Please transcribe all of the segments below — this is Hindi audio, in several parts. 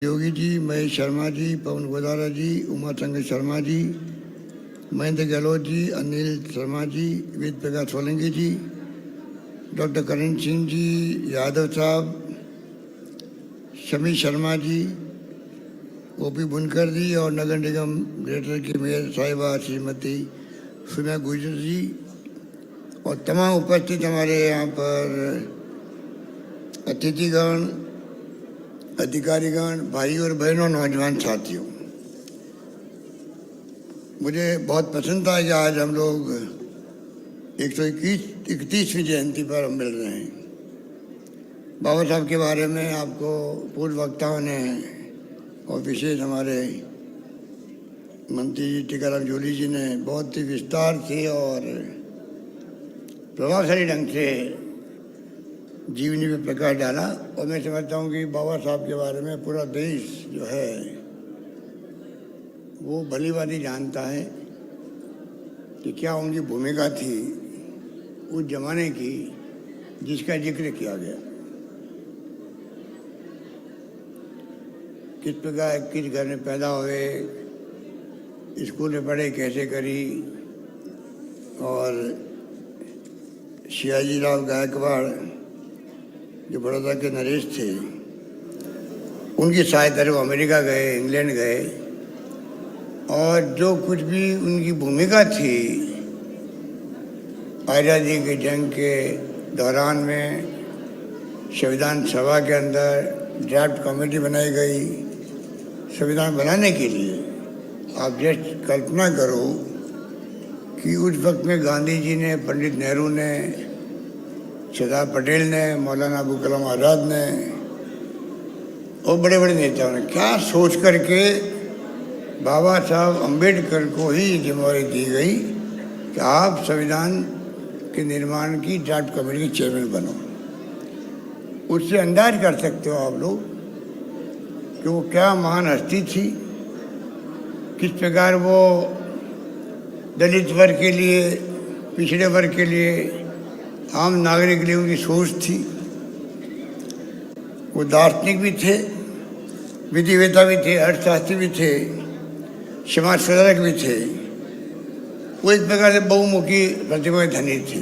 योगी जी, महेश शर्मा जी, पवन गोदारा जी, उमा शंकर शर्मा जी, महेंद्र गहलोत जी, अनिल शर्मा जी, वेद प्रकाश सोलंकी जी, डॉक्टर करण सिंह जी, यादव साहब, शमी शर्मा जी, ओपी बुनकर जी और नगर निगम ग्रेटर की मेयर साहिबा श्रीमती सुमिया गुजर जी और तमाम उपस्थित हमारे यहाँ पर अतिथिगण, अधिकारीगण, भाई और बहनों, नौजवान साथियों, मुझे बहुत पसंद था कि आज हम लोग 131वीं जयंती पर हम मिल रहे हैं। बाबा साहब के बारे में आपको पूर्व वक्ताओं ने और विशेष हमारे मंत्री जी टीकाराम जूली जी ने बहुत ही विस्तार से और प्रभावशाली ढंग से जीवनी में प्रकाश डाला। और मैं समझता हूँ कि बाबा साहब के बारे में पूरा देश जो है वो भली भांति जानता है कि क्या उनकी भूमिका थी उस जमाने की जिसका जिक्र किया गया। किस प्रकार किस घर में पैदा हुए, स्कूल में पढ़े कैसे करी, और शिवाजी राव गायकवाड़ जो बड़ौदा के नरेश थे उनकी सहायता से वो अमेरिका गए, इंग्लैंड गए, और जो कुछ भी उनकी भूमिका थी आज़ादी की जंग के दौरान में संविधान सभा के अंदर ड्राफ्ट कमेटी बनाई गई संविधान बनाने के लिए। आप जस्ट कल्पना करो कि उस वक्त में गांधी जी ने, पंडित नेहरू ने, सरदार पटेल ने, मौलाना अबुल कलाम आज़ाद ने और बड़े बड़े नेताओं ने क्या सोच करके बाबा साहब अम्बेडकर को ही जिम्मेदारी दी गई कि आप संविधान के निर्माण की ड्राफ्ट कमेटी के चेयरमैन बनो। उससे अंदाज कर सकते हो आप लोग कि वो क्या महान हस्ती थी, किस प्रकार वो दलित वर्ग के लिए, पिछड़े वर्ग के लिए, आम नागरिक के लिए उनकी सोच थी। वो दार्शनिक भी थे, विधिवेता भी थे, अर्थशास्त्री भी थे, समाज सुधारक भी थे। वो एक प्रकार से बहुमुखी प्रतिभा धनी थी।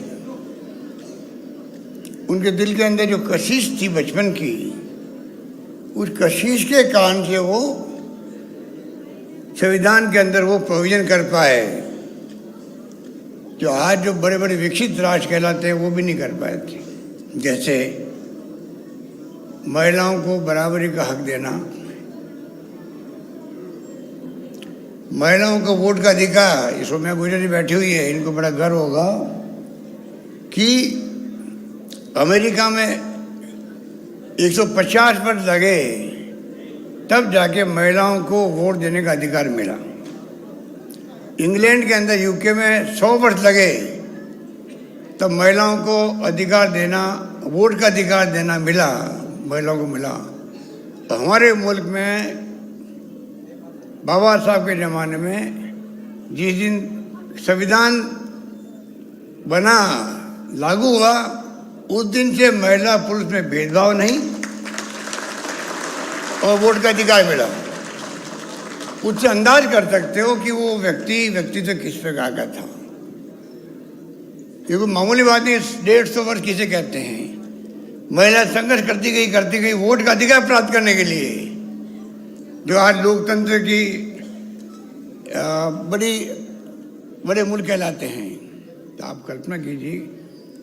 उनके दिल के अंदर जो कशिश थी बचपन की, उस कशिश के कारण से वो संविधान के अंदर वो प्रोविजन कर पाए जो आज जो बड़े बड़े विकसित राष्ट्र कहलाते हैं वो भी नहीं कर पाए थे। जैसे महिलाओं को बराबरी का हक देना, महिलाओं को वोट का अधिकार। ये सोमिया गुजर जी बैठी हुई है, इनको बड़ा गर्व होगा कि अमेरिका में 150 वर्ष लगे तब जाके महिलाओं को वोट देने का अधिकार मिला। इंग्लैंड के अंदर, यूके में 100 वर्ष लगे तब महिलाओं को अधिकार देना, वोट का अधिकार देना मिला, महिलाओं को मिला। तो हमारे मुल्क में बाबा साहब के ज़माने में जिस दिन संविधान बना, लागू हुआ, उस दिन से महिला पुरुष में भेदभाव नहीं और वोट का अधिकार मिला। उससे अंदाज कर सकते हो कि वो व्यक्तित्व किस प्रकार का था। क्योंकि मामूली बात नहीं, 150 वर्ष किसे कहते हैं। महिला संघर्ष करती गई वोट का अधिकार प्राप्त करने के लिए, जो आज लोकतंत्र की बड़े मुल्क कहलाते हैं। तो आप कल्पना कीजिए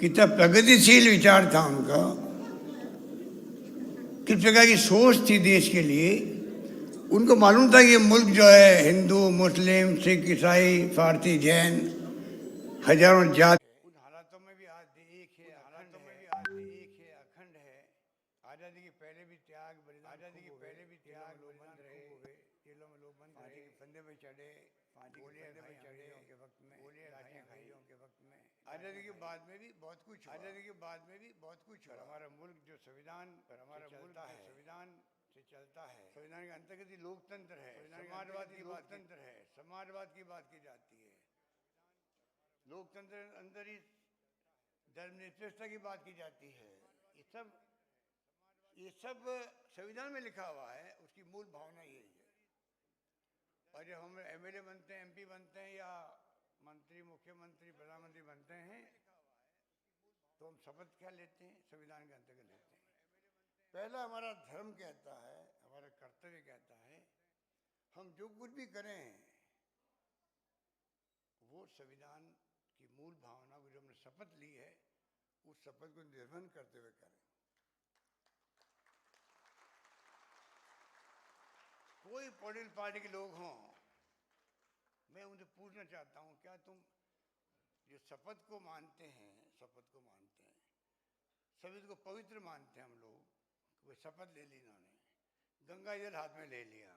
कितना प्रगतिशील विचार था उनका, किस प्रकार की सोच थी देश के लिए। उनको मालूम था कि ये मुल्क जो है हिंदू, मुस्लिम, सिख, ईसाई, फारसी, जैन, हजारों जात, उन हालातों में भी आज एक है, अखंड है। आज़ादी के पहले भी त्याग, लोग बंद रहे, जेलों में लोग बंद रहे, फंदे में चढ़े, गोलियां चढ़े के वक्त में, आज़ादी के बाद में भी बहुत कुछ, और हमारा मुल्क जो संविधान से चलता है, संविधान के अंतर्गत ही लोकतंत्र है, समाजवाद की बात की जाती है। लोकतंत्र अंदर ही धर्मनिरपेक्षता की बात की जाती है। ये सब ये सब संविधान में लिखा हुआ है, उसकी मूल भावना यही है। और जब हम एमएलए बनते हैं, एमपी बनते हैं या मंत्री, मुख्यमंत्री, प्रधानमंत्री बनते हैं तो हम शपथ क्या लेते हैं? संविधान के अंतर्गत लेते हैं। पहला हमारा धर्म कहता है, हमारा कर्तव्य कहता है, हम जो कुछ भी करें वो संविधान की मूल भावना को जो हमने शपथ ली है उस शपथ को निर्वहन करते हुए करें। कोई पॉलिटिकल पार्टी के लोग हों, मैं उनसे पूछना चाहता हूं, क्या तुम जो शपथ को मानते हैं, शपथ को मानते हैं, सभी को पवित्र मानते हैं हम लोग, कोई शपथ ले ली इन्होंने, गंगा जल हाथ में ले लिया,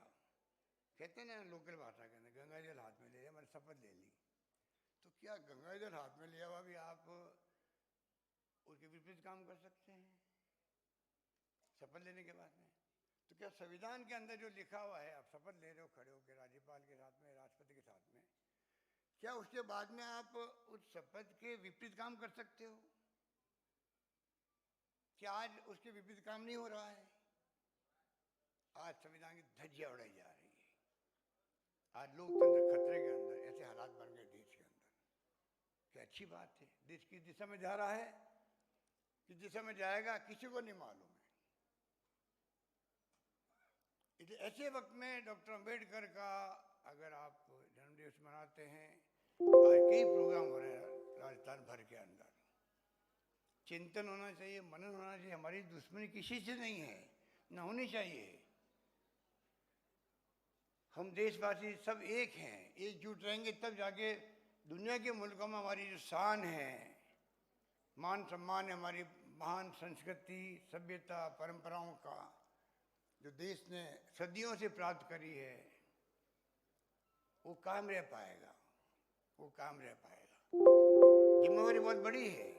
कहते हैं ना लोकल भाषा के अंदर, गंगा जल हाथ में ले लिया, मैंने शपथ ले ली, तो क्या गंगा जल हाथ में लिया हुआ भी आप उसके विपरीत काम कर सकते हैं शपथ लेने के बाद में? तो क्या संविधान के अंदर जो लिखा हुआ है, आप शपथ ले रहे हो खड़े होकर राज्यपाल के साथ में, राष्ट्रपति के साथ में, क्या उसके बाद में आप उस शपथ के विपरीत काम कर सकते हो? क्या आज उसके विपरीत काम नहीं हो रहा है? आज संविधान की धज्जियां उड़ाई जा रही है। आज लोकतंत्र खतरे के अंदर, ऐसे हालात बन गए देश के अंदर। क्या अच्छी बात है? देश किस दिशा में जा रहा है, किस दिशा में जाएगा, किसी को नहीं मालूम है। इसलिए ऐसे वक्त में डॉक्टर अंबेडकर का अगर आप जन्मदिवस मनाते हैं, आज कई प्रोग्राम हो रहे हैं राजस्थान भर के अंदर, चिंतन होना चाहिए, मनन होना चाहिए। हमारी दुश्मनी किसी से नहीं है, न होनी चाहिए। हम देशवासी सब एक हैं, एकजुट रहेंगे तब जाके दुनिया के मुल्कों में हमारी जो शान है, मान सम्मान है, हमारी महान संस्कृति, सभ्यता, परंपराओं का जो देश ने सदियों से प्राप्त करी है, वो कायम रह पाएगा, वो कायम रह पाएगा। जिम्मेवारी बहुत बड़ी है।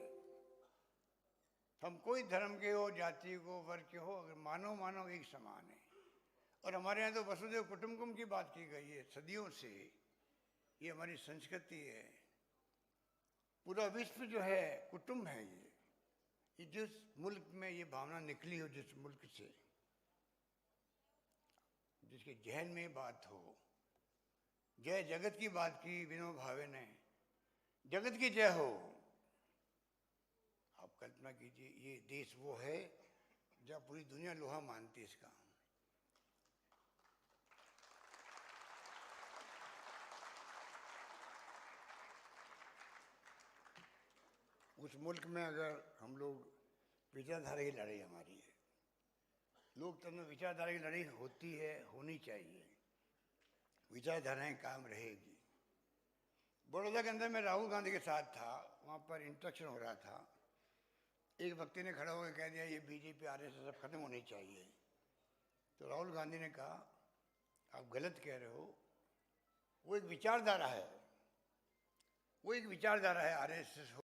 हम कोई धर्म के हो, जाति को, वर्ग के हो, अगर मानव मानव एक समान है। और हमारे यहाँ तो वसुधैव कुटुंबकम की बात की गई है सदियों से, ये हमारी संस्कृति है। पूरा विश्व जो है कुटुंब है। ये जिस मुल्क में ये भावना निकली हो, जिस मुल्क से, जिसके जहन में बात हो, जय जगत की बात की विनोबा भावे ने, जगत की जय हो। आप कल्पना कीजिए, ये देश वो है जहाँ पूरी दुनिया लोहा मानती है इसका। उस मुल्क में अगर हम लोग, विचारधारा की लड़ाई हमारी है, लोकतंत्र में विचारधारा की लड़ाई होती है, होनी चाहिए, विचारधाराएं काम रहेगी। बड़ौदा के अंदर मैं राहुल गांधी के साथ था, वहाँ पर इंटरेक्शन हो रहा था। एक व्यक्ति ने खड़ा होकर कह दिया ये बीजेपी आरएसएस सब खत्म होनी चाहिए। तो राहुल गांधी ने कहा आप गलत कह रहे हो, वो एक विचारधारा है, वो एक विचारधारा है, आरएसएस हो,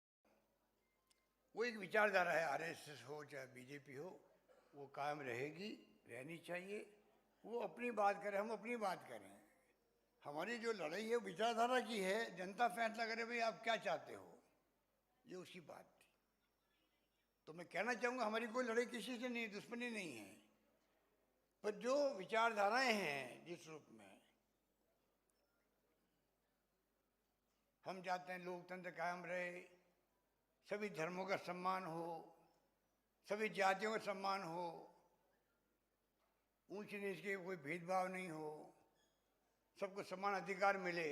वो एक विचारधारा है, आरएसएस हो चाहे बीजेपी हो, वो कायम रहेगी, रहनी चाहिए। वो अपनी बात करें, हम अपनी बात करें। हमारी जो लड़ाई है विचारधारा की है, जनता फैसला करे भाई आप क्या चाहते हो, ये उसकी बात थी। तो मैं कहना चाहूँगा हमारी कोई लड़ाई किसी से नहीं, दुश्मनी नहीं है, पर जो विचारधाराएं हैं जिस रूप में हम चाहते हैं लोकतंत्र कायम रहे, सभी धर्मों का सम्मान हो, सभी जातियों का सम्मान हो, ऊंच नीच के कोई भेदभाव नहीं हो, सबको समान अधिकार मिले।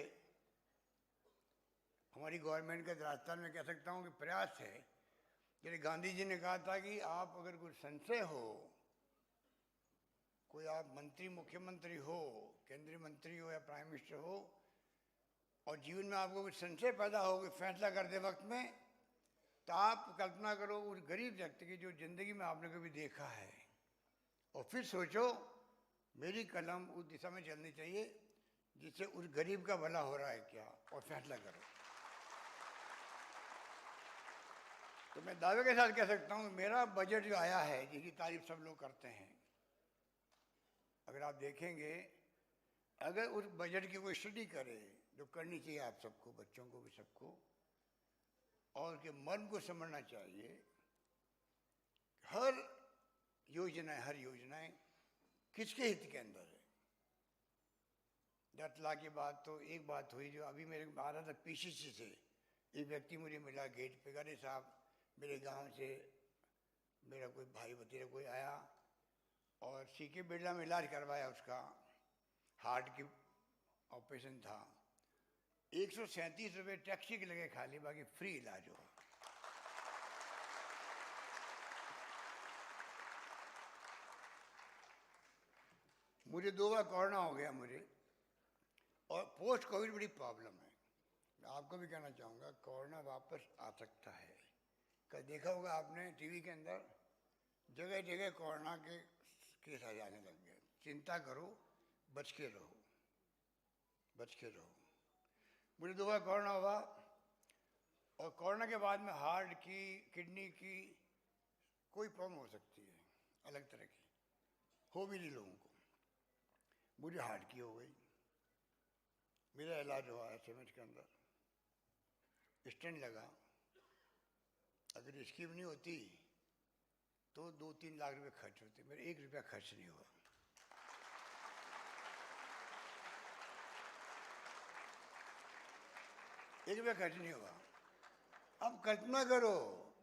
हमारी गवर्नमेंट का राजस्थान में कह सकता हूँ कि प्रयास है। जैसे गांधी जी ने कहा था कि आप अगर कुछ संशय हो, कोई आप मंत्री मुख्यमंत्री हो, केंद्रीय मंत्री हो या प्राइम मिनिस्टर हो, और जीवन में आपको कुछ संशय पैदा हो कि फैसला करते वक्त में, तो आप कल्पना करो उस गरीब व्यक्ति की जो जिंदगी में आपने कभी देखा है, और फिर सोचो मेरी कलम उस दिशा में चलनी चाहिए जिससे उस गरीब का भला हो रहा है क्या, और फैसला करो। तो मैं दावे के साथ कह सकता हूँ मेरा बजट जो आया है, जिसकी तारीफ सब लोग करते हैं, अगर आप देखेंगे, अगर उस बजट की कोई स्टडी करे, जो करनी चाहिए आप सबको, बच्चों को भी, सबको, और उसके मर्म को समझना चाहिए, हर योजनाएं, हर योजनाएं किसके हित के अंदर है। 10 लाख की बात तो एक बात हुई, जो अभी मेरे आ रहा था पीसीसी से, एक व्यक्ति मुझे मिला गेट पे, अरे साहब मेरे गांव से मेरा कोई भाई भतीजा कोई आया और सीके बिरला में इलाज करवाया, उसका हार्ट की ऑपरेशन था, 137 रुपये टैक्सी के लगे खाली, बाकी फ्री इलाज हुआ। मुझे 2 बार कोरोना हो गया मुझे, और पोस्ट कोविड बड़ी प्रॉब्लम है। मैं आपको भी कहना चाहूँगा कोरोना वापस आ सकता है। कल देखा होगा आपने टीवी के अंदर जगह जगह कोरोना के केस आ जाने लग गए। चिंता करो, बच के रहो, बच के रहो। मुझे 2 बार कोरोना हुआ, और कोरोना के बाद में हार्ट की, किडनी की कोई प्रॉब्लम हो सकती है, अलग तरह की हो भी नहीं लोगों को। मुझे हार्ट की हो गई, मेरा इलाज हुआ एसएमएच के अंदर, स्टेंट लगा। अगर स्कीम नहीं होती तो 2-3 लाख रुपए खर्च होते, मेरे 1 रुपया खर्च नहीं हुआ। एक रुपया खर्च नहीं हुआ। अब कल्पना करो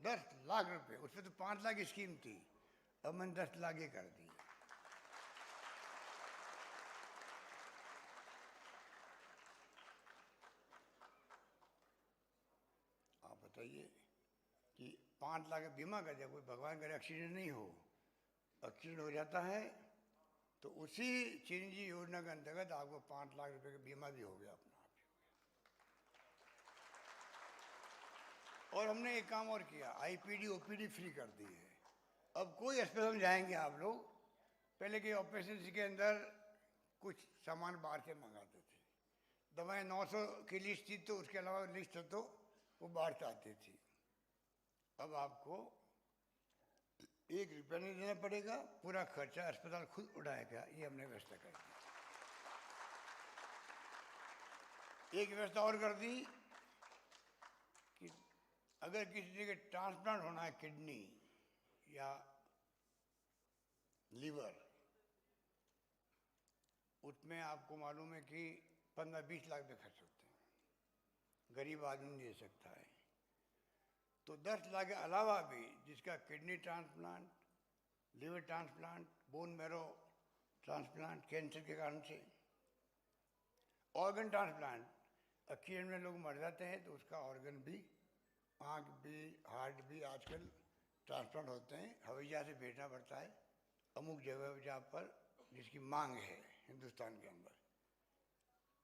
10 लाख रुपए, उसमें तो 5 लाख की स्कीम थी, अब मैंने 10 लाख ही कर दी। आप बताइए कि 5 लाख का बीमा कर दिया, कोई भगवान करे एक्सीडेंट नहीं हो, एक्सीडेंट हो जाता है तो उसी चिरंजीवी योजना के अंतर्गत आपको 5 लाख रुपए का बीमा भी हो गया अपना आप ही हो गया। और हमने एक काम और किया, आईपीडी ओपीडी फ्री कर दी है। अब कोई अस्पताल में जाएंगे आप लोग, पहले के ऑपरेशन के अंदर कुछ सामान बाहर से मंगाते थे, दवाएं 900 की लिस्ट थी तो उसके अलावा लिस्ट तो वो बाहर से आती थी। अब आपको 1 रुपया नहीं देना पड़ेगा, पूरा खर्चा अस्पताल खुद उठाएगा। ये हमने व्यवस्था कर दी। एक व्यवस्था और कर दी कि अगर किसी जगह ट्रांसप्लांट होना है, किडनी या लीवर, उसमें आपको मालूम है कि 15-20 लाख रुपये खर्च होते हैं, गरीब आदमी नहीं दे सकता है। तो 10 लाख के अलावा भी जिसका kidney transplant, liver transplant, bone marrow transplant, cancer के कारण से, ऑर्गन ट्रांसप्लांट, एक्सीडेंट में लोग मर जाते हैं तो उसका ऑर्गन भी, आँख भी, हार्ट भी आजकल ट्रांसप्लांट होते हैं, हवाई जहाज से भेजना पड़ता है अमुक जगह जहाँ पर जिसकी मांग है हिंदुस्तान के अंदर।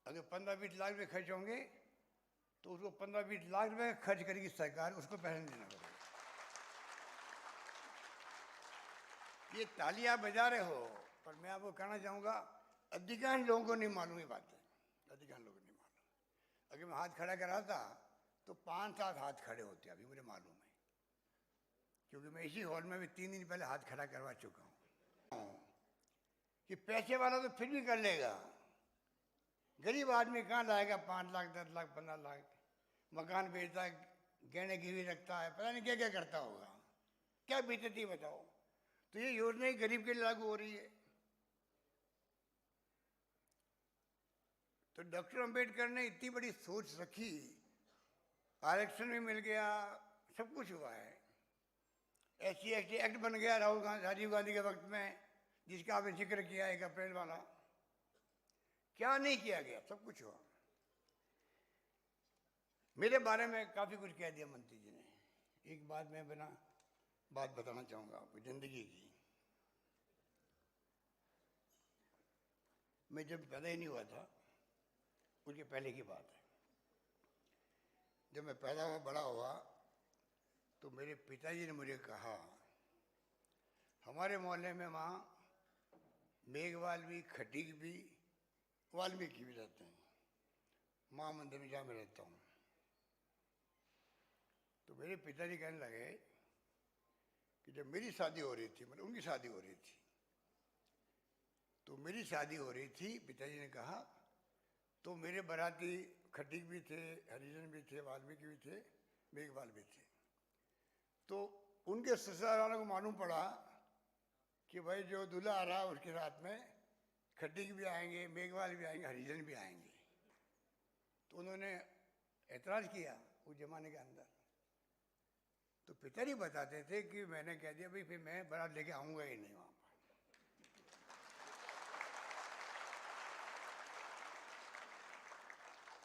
अगर 15-20 लाख रुपये खर्च होंगे तो उसको 15-20 लाख रुपए खर्च करेगी सरकार, उसको पैसे नहीं देना पड़ेगा। ये ताली आप बजा रहे हो, पर मैं आपको कहना चाहूँगा अधिकांश लोगों को नहीं मालूम ये बात है, अधिकांश लोगों को नहीं मालूम। अगर मैं हाथ खड़ा कराता तो 5-7 हाथ खड़े होते, अभी मुझे मालूम है, क्योंकि मैं इसी हॉल में भी 3 दिन पहले हाथ खड़ा करवा चुका हूँ। कि पैसे वाला तो फिर भी कर लेगा, गरीब आदमी कहाँ लाएगा 5 लाख, 10 लाख, 15 लाख। मकान बेचता है, गहने गिरवी रखता है, पता नहीं क्या क्या करता होगा, क्या बीतती बताओ। तो ये योजना ही गरीब के लिए लागू हो रही है। तो डॉक्टर अंबेडकर ने इतनी बड़ी सोच रखी, आरक्षण भी मिल गया, सब कुछ हुआ है। SC/ST एक्ट बन गया राजीव गांधी के वक्त में, जिसका आपने जिक्र किया 1 अप्रैल वाला। क्या नहीं किया गया, सब कुछ हुआ। मेरे बारे में काफ़ी कुछ कह दिया मंत्री जी ने। एक बात मैं बिना बात बताना चाहूँगा आपको ज़िंदगी की। मैं जब पैदा ही नहीं हुआ था, उसके पहले की बात है। जब मैं पैदा हुआ, बड़ा हुआ, तो मेरे पिताजी ने मुझे कहा, हमारे मोहल्ले में वहाँ मेघवाल भी, खटीक भी, वाल्मीकि भी रहते हैं, माँ मंदिर में जहाँ मैं रहता हूँ। तो मेरे पिताजी कहने लगे कि जब मेरी शादी हो रही थी, मतलब उनकी शादी हो रही थी, तो मेरी शादी हो रही थी, पिताजी ने कहा, तो मेरे बाराती खटीक भी थे, हरिजन भी थे, वाल्मीकि भी थे, मेघवाल भी थे। तो उनके ससुराल वालों को मालूम पड़ा कि भाई जो दूल्हा आ रहा है उसके साथ में खट्टिक भी आएंगे, मेघवाल भी आएंगे, हरिजन भी आएंगे। तो उन्होंने ऐतराज़ किया उस जमाने के अंदर। तो पिताजी बताते थे कि मैंने कह दिया भाई फिर मैं बारात लेके आऊँगा ही नहीं वहाँ पर।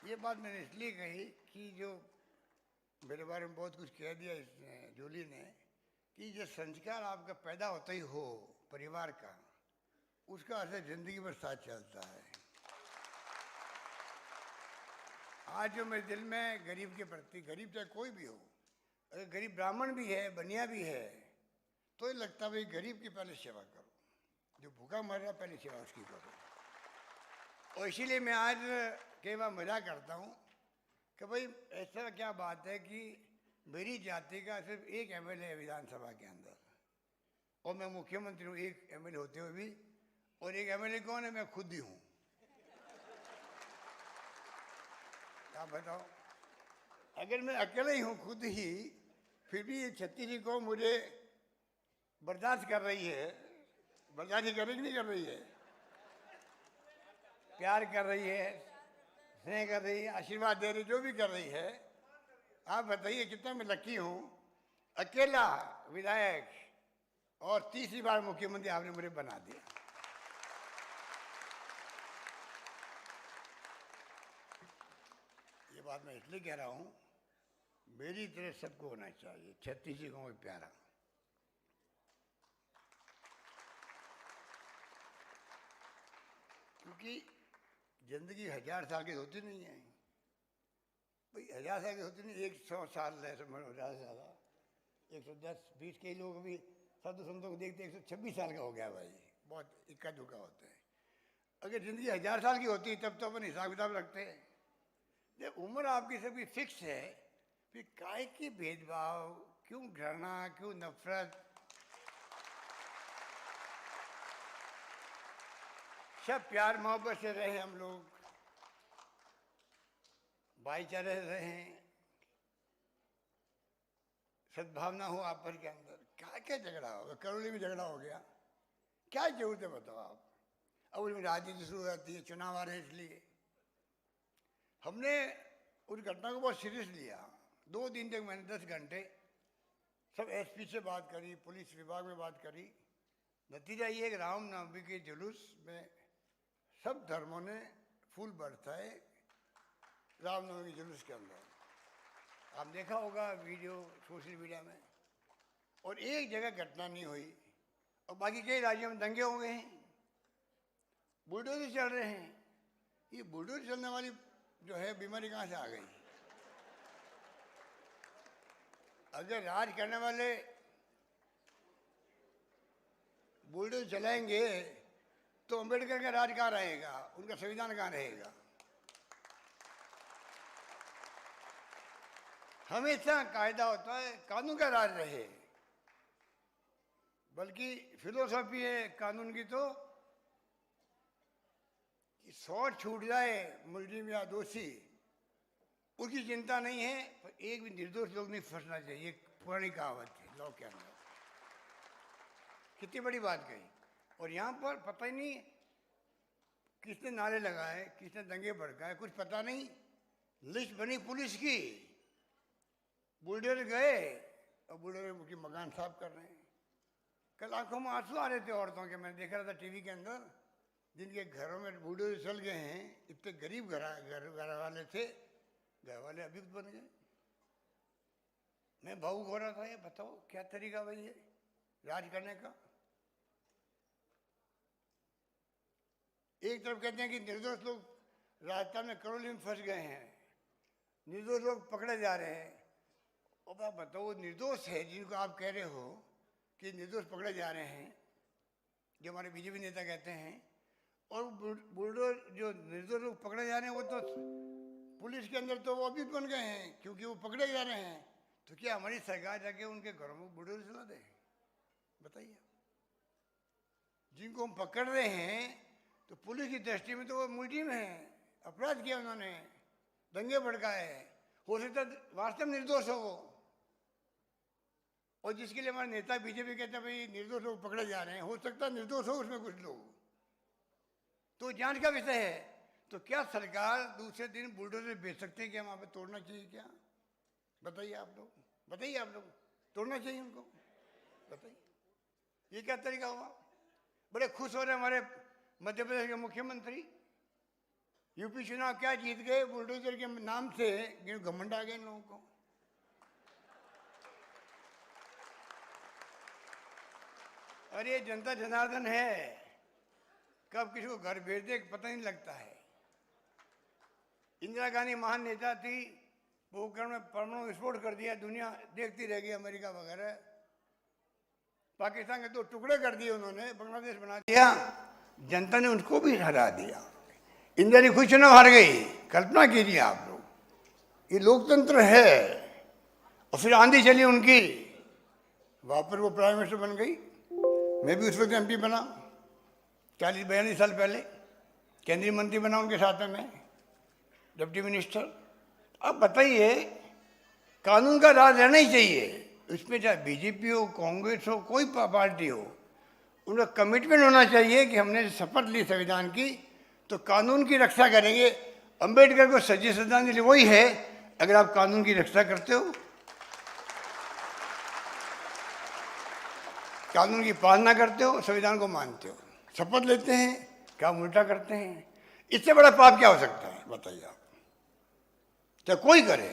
ये बात मैंने इसलिए कही कि जो मेरे बारे में बहुत कुछ कह दिया इसने, जूली ने, कि जो संस्कार आपका पैदा होता ही हो परिवार का, उसका असर जिंदगी भर साथ चलता है। आज जो मेरे दिल में गरीब के प्रति, गरीब चाहे कोई भी हो, अगर गरीब ब्राह्मण भी है, बनिया भी है, तो ये लगता है भाई गरीब की पहले सेवा करो, जो भूखा मर रहा पहले सेवा उसकी करो। और इसीलिए मैं आज कई बार मजाक करता हूँ कि भाई ऐसा क्या बात है कि मेरी जाति का सिर्फ एक एमएलए है विधानसभा के अंदर, और मैं मुख्यमंत्री हूँ एक एमएलए होते हुए भी, और एक एमएलए कौन है? मैं खुद ही हूँ। आप बताओ, अगर मैं अकेले ही हूँ खुद ही, फिर भी ये छत्तीस कौम मुझे बर्दाश्त कर रही है। बर्दाश्त कर रही नहीं कर रही है? प्यार कर रही है, स्नेह कर रही है, आशीर्वाद दे रही, जो भी कर रही है। आप बताइए कितना मैं लकी हूँ, अकेला विधायक और तीसरी बार मुख्यमंत्री आपने मुझे बना दिया। ये बात मैं इसलिए कह रहा हूँ, मेरी तरह सबको होना चाहिए छत्तीस गाँव में प्यारा। क्योंकि जिंदगी 1000 साल की होती नहीं है भाई, 1000 साल की होती नहीं, 100 साल है समझ लो, ज़्यादा से ज़्यादा 110-120। कई लोग भी साधु संतों को देखते 126 साल का हो गया भाई, बहुत इक्का दुक्का होता है। अगर जिंदगी 1000 साल की होती तब तो अपन हिसाब किताब रखते हैं। जब उम्र आपकी सबकी फिक्स है, फिर काय की भेदभाव, क्यों घृणा, क्यों नफरत? सब प्यार मोहब्बत से रहे, हम लोग भाईचारे से रहें, सद्भावना हो आपस के अंदर। क्या क्या झगड़ा होगा? करौली में झगड़ा हो गया, क्या जरूरत है बताओ आप? अब उसमें राजनीति शुरू हो जाती है, चुनाव आ रहे हैं, इसलिए हमने उस घटना को बहुत सीरियस लिया। 2 दिन तक मैंने 10 घंटे सब एसपी से बात करी, पुलिस विभाग में बात करी। नतीजा ये कि रामनवमी के जुलूस में सब धर्मों ने फूल बरसाए रामनवमी के जुलूस के अंदर। आप देखा होगा वीडियो सोशल मीडिया में, और एक जगह घटना नहीं हुई। और बाकी कई राज्यों में दंगे हो गए हैं, बुलडोजर चल रहे हैं। ये बुलडोजर चलने वाली जो है बीमारी कहाँ से आ गई? अगर राज करने वाले बुलडोजर चलाएंगे तो अम्बेडकर का राज कहाँ रहेगा, उनका संविधान कहाँ रहेगा? हमेशा कायदा होता है कानून का राज रहे, बल्कि फिलोसॉफी है कानून की तो कि 100 छूट जाए मुलजिम या दोषी, उसकी चिंता नहीं है, पर एक भी निर्दोष लोग नहीं फंसना चाहिए। पुरानी कहावत है लॉ के अंदर। कितनी बड़ी बात कही। और यहाँ पर पता ही नहीं किसने नारे लगाए, किसने दंगे भड़काए, कुछ पता नहीं। लिस्ट बनी पुलिस की, बुलडोजर गए और बुलडोजर की मकान साफ कर रहे हैं। कल आंखों में आंसू आ रहे थे औरतों के, मैंने देखा था टीवी के अंदर, जिनके घरों में बुलडोजर चल गए हैं। इतने गरीब घर वाले थे, घर वाले अभियुक्त बन गए। मैं भावुक हो रहा था, ये बताओ क्या तरीका भाई ये राज करने का। एक तरफ कहते हैं कि निर्दोष लोग राजस्थान में करौली में फंस गए हैं, निर्दोष लोग पकड़े जा रहे हैं। अब आप बताओ, वो निर्दोष है जिनको आप कह रहे हो कि निर्दोष पकड़े जा रहे हैं, जो हमारे बीजेपी नेता कहते हैं, और बुलडोजर जो निर्दोष लोग पकड़े जा रहे हैं वो तो पुलिस के अंदर तो वो अभी बन गए हैं क्योंकि वो पकड़े जा रहे हैं। तो क्या हमारी सरकार जाके उनके घरों में बुलडोजर चला दे? बताइए। जिनको हम पकड़ रहे हैं तो पुलिस की दृष्टि में तो वो मुलजिम है, अपराध किया उन्होंने, दंगे भड़काए, हो सकता है वास्तव में निर्दोष हो वो, और जिसके लिए हमारे नेता बीजेपी कहते हैं भाई निर्दोष लोग पकड़े जा रहे हैं, हो सकता है निर्दोष हो उसमें कुछ लोग, तो जांच का विषय है। तो क्या सरकार दूसरे दिन बुलडोजर भेज सकते हैं कि हम वहाँ पे तोड़ना चाहिए क्या? बताइए आप लोग, बताइए आप लोग, तोड़ना चाहिए उनको? बताइए, ये क्या तरीका हुआ? बड़े खुश हो रहे हमारे मध्य प्रदेश के मुख्यमंत्री, यूपी चुनाव क्या जीत गए बुलडोजर के नाम से, घमंड आ गए इन लोगों को। अरे ये जनता जनार्दन है, कब किसी को घर भेज दे पता नहीं लगता है। इंदिरा गांधी महान नेता थी, पोखरण में परमाणु विस्फोट कर दिया, दुनिया देखती रह गई, अमेरिका वगैरह। पाकिस्तान के 2 टुकड़े कर दिए उन्होंने, बांग्लादेश बना दिया, जनता ने उनको भी हरा दिया। इंडिया ने खुद चुनाव हार गई, कल्पना कीजिए आप लोग, ये लोकतंत्र है। और फिर आंधी चली उनकी, वापस वो प्राइम मिनिस्टर बन गई। मैं भी उस वक्त MP बना, 40-42 साल पहले, केंद्रीय मंत्री बना उनके साथ में मैं, डिप्टी मिनिस्टर। अब बताइए, कानून का राज रहना ही चाहिए, उसमें चाहे बीजेपी हो, कांग्रेस हो, कोई पार्टी हो, उनका कमिटमेंट होना चाहिए कि हमने शपथ ली संविधान की तो कानून की रक्षा करेंगे। अंबेडकर को सच्ची श्रद्धांजलि वही है अगर आप कानून की रक्षा करते हो, कानून की पालना करते हो, संविधान को मानते हो। शपथ लेते हैं, क्या उल्टा करते हैं, इससे बड़ा पाप क्या हो सकता है? बताइए आप, चाहे कोई करे,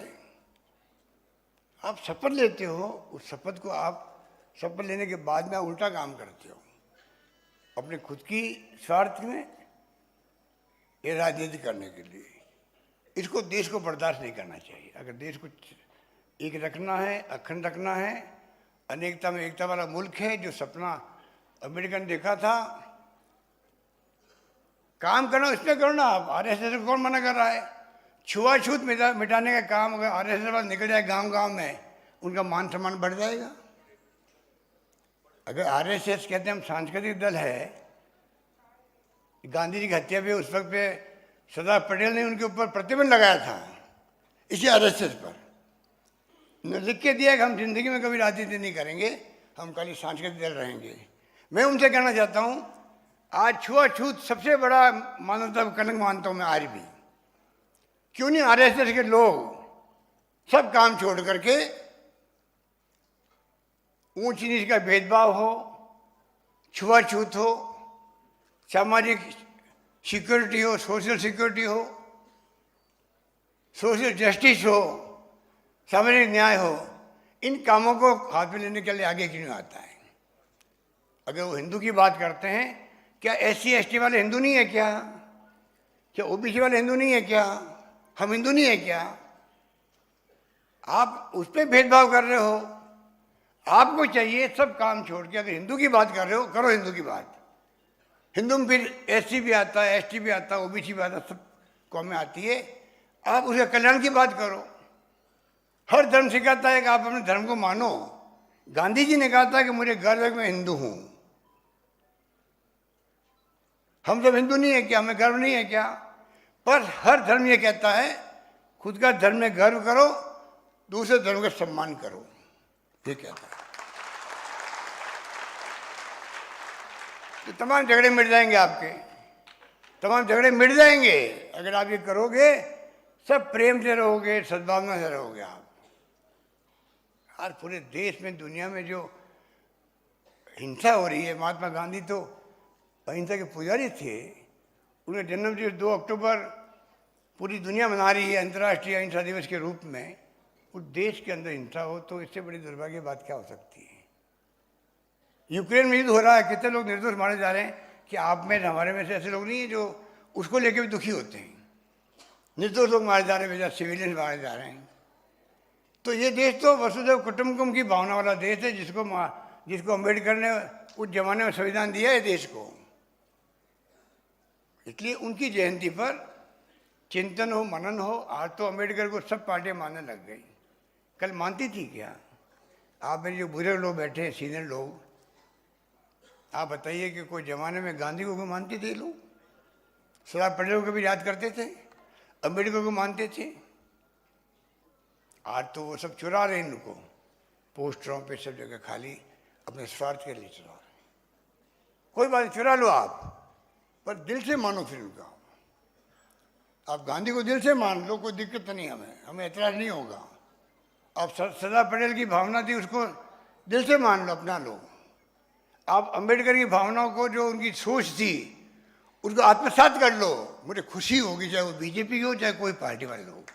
आप शपथ लेते हो, उस शपथ को आप शपथ लेने के बाद में आप उल्टा काम करते हो अपने खुद की स्वार्थ में, ये राजनीति करने के लिए। इसको देश को बर्दाश्त नहीं करना चाहिए। अगर देश को एक रखना है, अखंड रखना है, अनेकता में एकता वाला मुल्क है, जो सपना अमेरिका ने देखा था, काम करना इसमें करो ना। आप RSS को कौन मना कर रहा है? छुआछूत मिटाने का काम अगर RSS वाला निकल जाए गांव-गांव में, उनका मान सम्मान बढ़ जाएगा। अगर RSS कहते हैं हम सांस्कृतिक दल है, गांधी जी की हत्या पे उस वक्त पे सरदार पटेल ने उनके ऊपर प्रतिबंध लगाया था, इसी RSS पर लिख के दिया कि हम जिंदगी में कभी राजनीति नहीं करेंगे, हम खाली सांस्कृतिक दल रहेंगे। मैं उनसे कहना चाहता हूँ, आज छुआछूत सबसे बड़ा मानवता का कलंक मानता हूँ मैं आज भी। क्यों नहीं RSS के लोग सब काम छोड़ करके, ऊंच नीच का भेदभाव हो, छुआछूत हो, सामाजिक सिक्योरिटी हो, सोशल सिक्योरिटी हो, सोशल जस्टिस हो, सामाजिक न्याय हो, इन कामों को हाथ में लेने के लिए आगे क्यों नहीं आता है? अगर वो हिंदू की बात करते हैं, क्या SC ST वाले हिंदू नहीं है क्या? क्या OBC वाले हिंदू नहीं है क्या? हम हिंदू नहीं है क्या? आप उस पर भेदभाव कर रहे हो। आपको चाहिए सब काम छोड़ के, अगर हिंदू की बात कर रहे हो, करो हिंदू की बात। हिंदू में फिर SC भी आता है, ST भी आता है, OBC भी आता है, सब कौमें आती है। आप उसके कल्याण की बात करो। हर धर्म सिखाता है कि आप अपने धर्म को मानो। गांधी जी ने कहा था कि मुझे गर्व है कि मैं हिंदू हूं। हम सब हिंदू नहीं है क्या? हमें गर्व नहीं है क्या? पर हर धर्म ये कहता है, खुद का धर्म में गर्व करो, दूसरे धर्म का सम्मान करो, ये कहता है। तो तमाम झगड़े मिट जाएंगे आपके, तमाम झगड़े मिट जाएंगे अगर आप ये करोगे। सब प्रेम से रहोगे, सद्भावना से रहोगे आप। आज पूरे देश में, दुनिया में जो हिंसा हो रही है, महात्मा गांधी तो अहिंसा के पुजारी थे। उनका जन्मदिवस 2 अक्टूबर पूरी दुनिया मना रही है अंतर्राष्ट्रीय अहिंसा दिवस के रूप में। उस देश के अंदर हिंसा हो तो इससे बड़ी दुर्भाग्य बात क्या हो सकती है? यूक्रेन में युद्ध हो रहा है, कितने लोग निर्दोष मारे जा रहे हैं। कि आप में, हमारे में से ऐसे लोग नहीं हैं जो उसको लेकर भी दुखी होते हैं। निर्दोष लोग मारे जा रहे हैं, बेचारे सिविलियन मारे जा रहे हैं। तो ये देश तो वसुधैव कुटुंबकम की भावना वाला देश है, जिसको अम्बेडकर ने उस जमाने में संविधान दिया है देश को। इसलिए उनकी जयंती पर चिंतन हो, मनन हो। आज तो अम्बेडकर को सब पार्टियां मानने लग गई, कल मानती थी क्या? आप मेरे जो बुजुर्ग लोग बैठे हैं, सीनियर लोग, आप बताइए कि कोई जमाने में गांधी को मानते थे लोग? सरदार पटेल को भी याद करते थे, अम्बेडकर को मानते थे। आज तो वो सब चुरा रहे हैं इनको। पोस्टरों पे सब जगह खाली अपने स्वार्थ के लिए चला रहे हैं। कोई बात नहीं, चुरा लो आप, पर दिल से मानो फिल्म का। आप गांधी को दिल से मान लो, कोई दिक्कत नहीं, हमें एतराज नहीं होगा। आप सरदार पटेल की भावना थी, उसको दिल से मान लो, अपना लो। आप अंबेडकर की भावनाओं को, जो उनकी सोच थी, उसको आत्मसात कर लो। मुझे खुशी होगी, चाहे वो बीजेपी की हो, चाहे कोई पार्टी वाले लोग।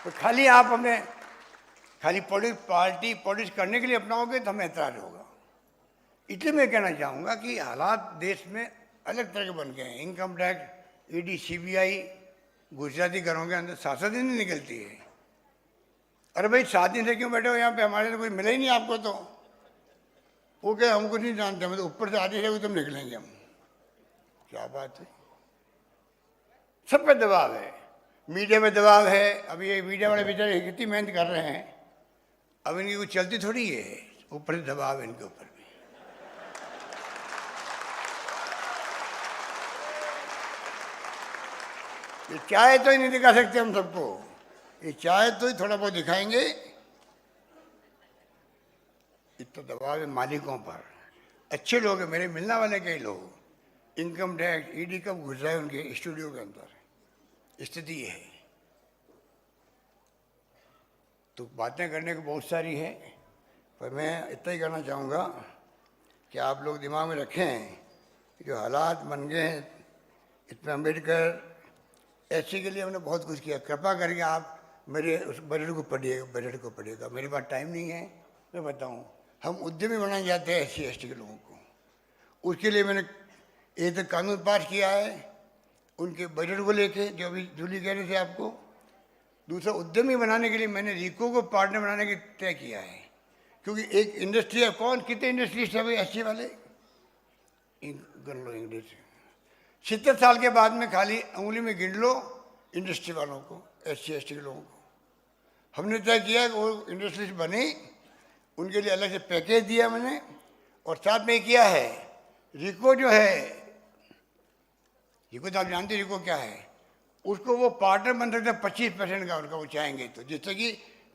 तो खाली आप हमें खाली पार्टी पॉलिटिक्स करने के लिए अपनाओगे तो हमें एतराज होगा। इसलिए मैं कहना चाहूँगा कि हालात देश में अलग तरह के बन गए हैं। Income tax, ED, CBI, Gujarati घरों के अंदर 7 दिन नहीं निकलती है। अरे भाई 7 दिन से क्यों बैठे हो यहाँ पे? हमारे तो कोई मिला ही नहीं आपको। तो वो क्या, हमको नहीं जानते, हम तो ऊपर से आदेश है तुम निकलेंगे हम। क्या बात है? सब पे दबाव है, मीडिया में दबाव है। अब ये मीडिया वाले बेचारे कितनी मेहनत कर रहे हैं, अब इनकी कुछ चलती थोड़ी है, ऊपर से दबाव है इनके ऊपर भी। ये चाहे तो ही नहीं दिखा सकते हम सबको, ये चाहे तो ही थोड़ा बहुत दिखाएंगे। इतना दबाव है मालिकों पर। अच्छे लोग हैं, मेरे मिलने वाले कई लोग, इनकम टैक्स, ईडी कब घुस रहा है उनके स्टूडियो के अंदर, स्थिति ये है। तो बातें करने को बहुत सारी है, पर मैं इतना ही कहना चाहूँगा कि आप लोग दिमाग में रखें जो हालात बन गए हैं। इसमें अम्बेडकर एससी के लिए हमने बहुत कुछ किया। कृपा करके आप मेरे उस बजट को पढ़िएगा। मेरे पास टाइम नहीं है, मैं बताऊँ। हम उद्यमी बनाने जाते हैं एससी एसटी के लोगों को, उसके लिए मैंने एक तो कानून पास किया है उनके बजट को लेके, जो अभी जूली कह रहे थे आपको। दूसरा, उद्यमी बनाने के लिए मैंने रीको को पार्टनर बनाने के तय किया है, क्योंकि एक इंडस्ट्री है। कौन कितने इंडस्ट्रीज है एससी वाले? गिन लो इंग्लिश, 70 साल के बाद में खाली उंगली में गिन लो इंडस्ट्री वालों को, एससी एसटी के लोगों को। हमने तय किया कि वो इंडस्ट्रीज बने, उनके लिए अलग से पैकेज दिया मैंने। और साथ में किया है रिको जो है, रिको तो आप जानते रिको क्या है, उसको वो पार्टनर बन सकते हैं 25% का उनका, वो चाहेंगे तो। जिससे कि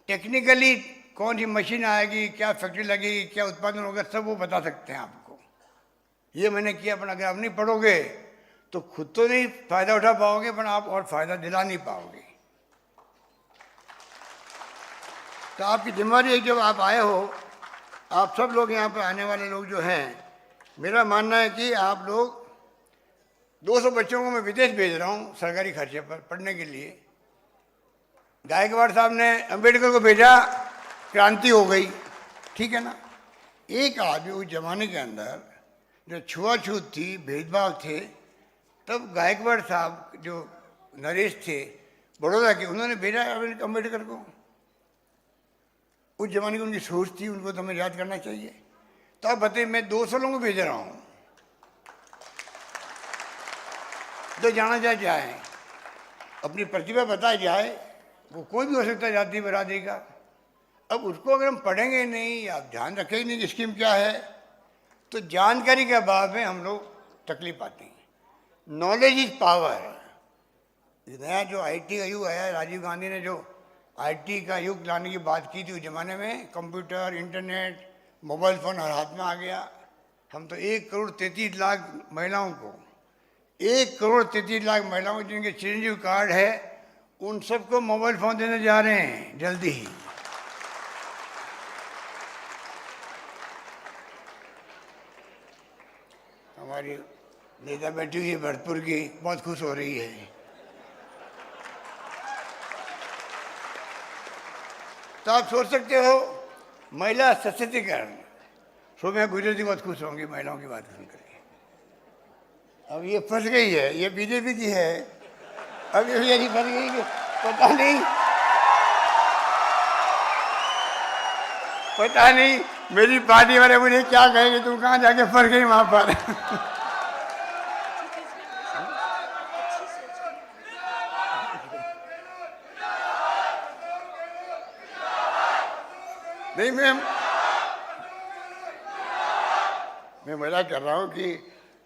टेक्निकली कौन सी मशीन आएगी, क्या फैक्ट्री लगेगी, क्या उत्पादन होगा, सब वो बता सकते हैं आपको। ये मैंने किया। पर अगर आप नहीं पढ़ोगे तो खुद तो नहीं फायदा उठा पाओगे, पर आप और फायदा दिला नहीं पाओगे। तो आपकी जिम्मेदारी है, जब आप आए हो, आप सब लोग यहाँ पर आने वाले लोग जो हैं, मेरा मानना है कि आप लोग 200 बच्चों को मैं विदेश भेज रहा हूँ सरकारी खर्चे पर पढ़ने के लिए। गायकवाड़ साहब ने अम्बेडकर को भेजा, क्रांति हो गई, ठीक है ना। एक आदमी उस जमाने के अंदर जो छुआछूत थी, भेदभाव थे, तब गायकवाड़ साहब जो नरेश थे बड़ौदा के, उन्होंने भेजा अम्बेडकर को। उस जमाने की उनकी सोच थी, उनको तो हमें याद करना चाहिए। तो आप बताइए, मैं 200 लोगों को भेज रहा हूँ, जो जाना चाहे जाए, अपनी प्रतिभा बताई जाए। वो कोई भी हो सकता है जाति बरादरी का। अब उसको अगर हम पढ़ेंगे नहीं, आप ध्यान रखेंगे नहीं कि स्कीम क्या है, तो जानकारी के अभाव में हम लोग तकलीफ पाते हैं। Knowledge is power. नया जो आईटी का युग आया, राजीव गांधी ने जो आईटी का युग लाने की बात की थी, उस जमाने में कंप्यूटर, इंटरनेट, मोबाइल फ़ोन हर हाथ में आ गया। हम तो 1,33,00,000 महिलाओं को, 1,33,00,000 महिलाओं जिनके चिरंजीव कार्ड है, उन सबको मोबाइल फ़ोन देने जा रहे हैं जल्दी ही। हमारी नेता बैठी हुई है भरतपुर की, बहुत खुश हो रही है। तो आप सोच सकते हो महिला सशक्तिकरण, सो मैं गुजराती बहुत खुश होंगी महिलाओं की बात सुन करके। अब ये फंस गई है, ये बीजेपी की है। अब ये नहीं फंस गई कि पता नहीं मेरी पार्टी वाले मुझे क्या कहेंगे, तुम कहाँ जाके फंस गई वहां पर। नहीं, मैं मजाक कर रहा हूँ कि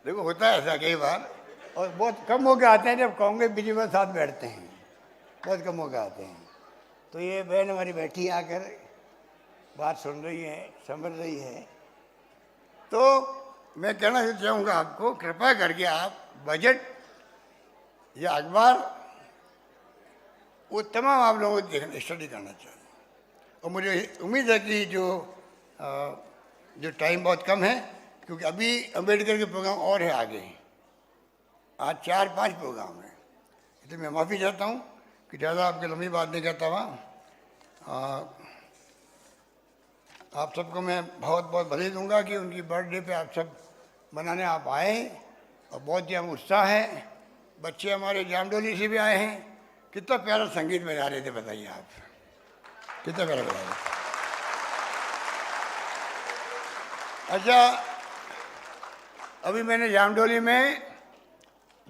देखो होता है ऐसा कई बार, और बहुत कम मौके आते हैं जब कांग्रेस बीजेपी साथ बैठते हैं, बहुत कम मौके आते हैं। तो ये बहन हमारी बैठी आकर बात सुन रही है, समझ रही है। तो मैं कहना चाहूँगा आपको, कृपया करके आप बजट या अखबार वो तमाम आप लोगों को देखना, स्टडी करना चाहिए। और मुझे उम्मीद है कि जो टाइम बहुत कम है, क्योंकि अभी अम्बेडकर के प्रोग्राम और है आगे, आज 4-5 प्रोग्राम है। इसलिए मैं माफ़ी चाहता हूँ कि ज़्यादा आपकी लंबी बात नहीं करता हुआ। आप सबको मैं बहुत बहुत बधाई दूंगा कि उनकी बर्थडे पे आप सब मनाने आप आए, और बहुत ही हम उत्साह है। बच्चे हमारे जामडोली से भी आए हैं। कितना प्यारा संगीत बजा रहे थे, बताइए आप, कितना प्यारा बजा रहे थे। अच्छा, अभी मैंने जामडोली में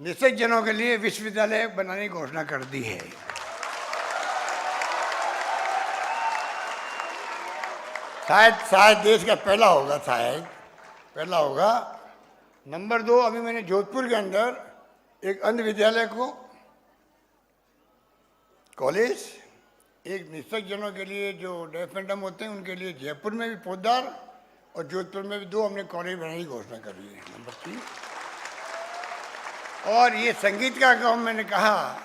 निषेध जनों के लिए विश्वविद्यालय बनाने की घोषणा कर दी है। शायद देश का पहला होगा, शायद पहला होगा। नंबर 2, अभी मैंने जोधपुर के अंदर एक अंध विद्यालय को कॉलेज, एक निषेध जनों के लिए जो डेफ एंड डम होते हैं उनके लिए जयपुर में भी पोद्दार, और जोधपुर में भी 2 हमने कॉलेज बनाने की घोषणा कर दी है। नंबर 3, और ये संगीत का काम मैंने कहा,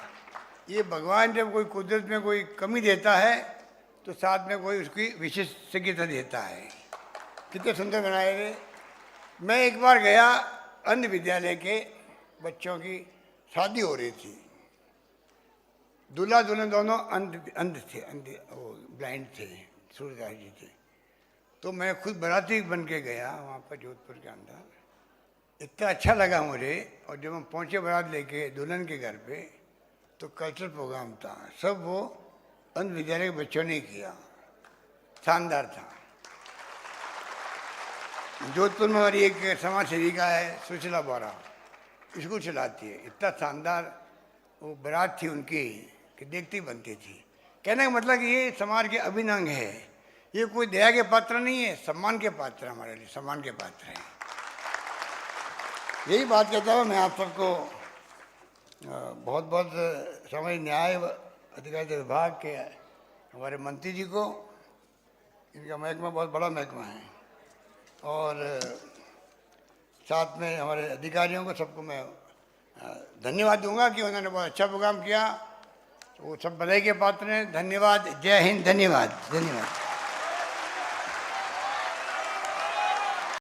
ये भगवान जब कोई कुदरत में कोई कमी देता है तो साथ में कोई उसकी विशेषज्ञता देता है। कितने सुंदर बनाए थे। मैं एक बार गया, अंध विद्यालय के बच्चों की शादी हो रही थी। दूल्हा दुल्हन दोनों अंध थे, वो ब्लाइंड थे, सूरदास जी थे। तो मैं खुद बाराती बन के गया वहाँ पर जोधपुर के अंदर। इतना अच्छा लगा मुझे। और जब हम पहुँचे बारात लेके दुल्हन के घर पे, तो कल्चरल प्रोग्राम था, सब वो अंध विद्यालय के बच्चों ने किया, शानदार था। जोधपुर में हमारी एक समाज सेविका है, सुशीला बोरा, स्कूल चलाती है। इतना शानदार वो बारात थी उनकी कि देखती बनती थी। कहने का मतलब कि ये समाज के अभिन्न अंग है। ये कोई दया के पात्र नहीं है, सम्मान के पात्र हमारे लिए, सम्मान के पात्र हैं। यही बात कहता हूँ मैं आप सबको। बहुत बहुत समाज न्याय अधिकारिता विभाग के हमारे मंत्री जी को, इनका महकमा बहुत बड़ा महकमा है, और साथ में हमारे अधिकारियों को, सबको मैं धन्यवाद दूंगा कि उन्होंने बहुत अच्छा प्रोग्राम किया। वो सब बधाई के पात्र हैं। धन्यवाद। जय हिंद। धन्यवाद। धन्यवाद।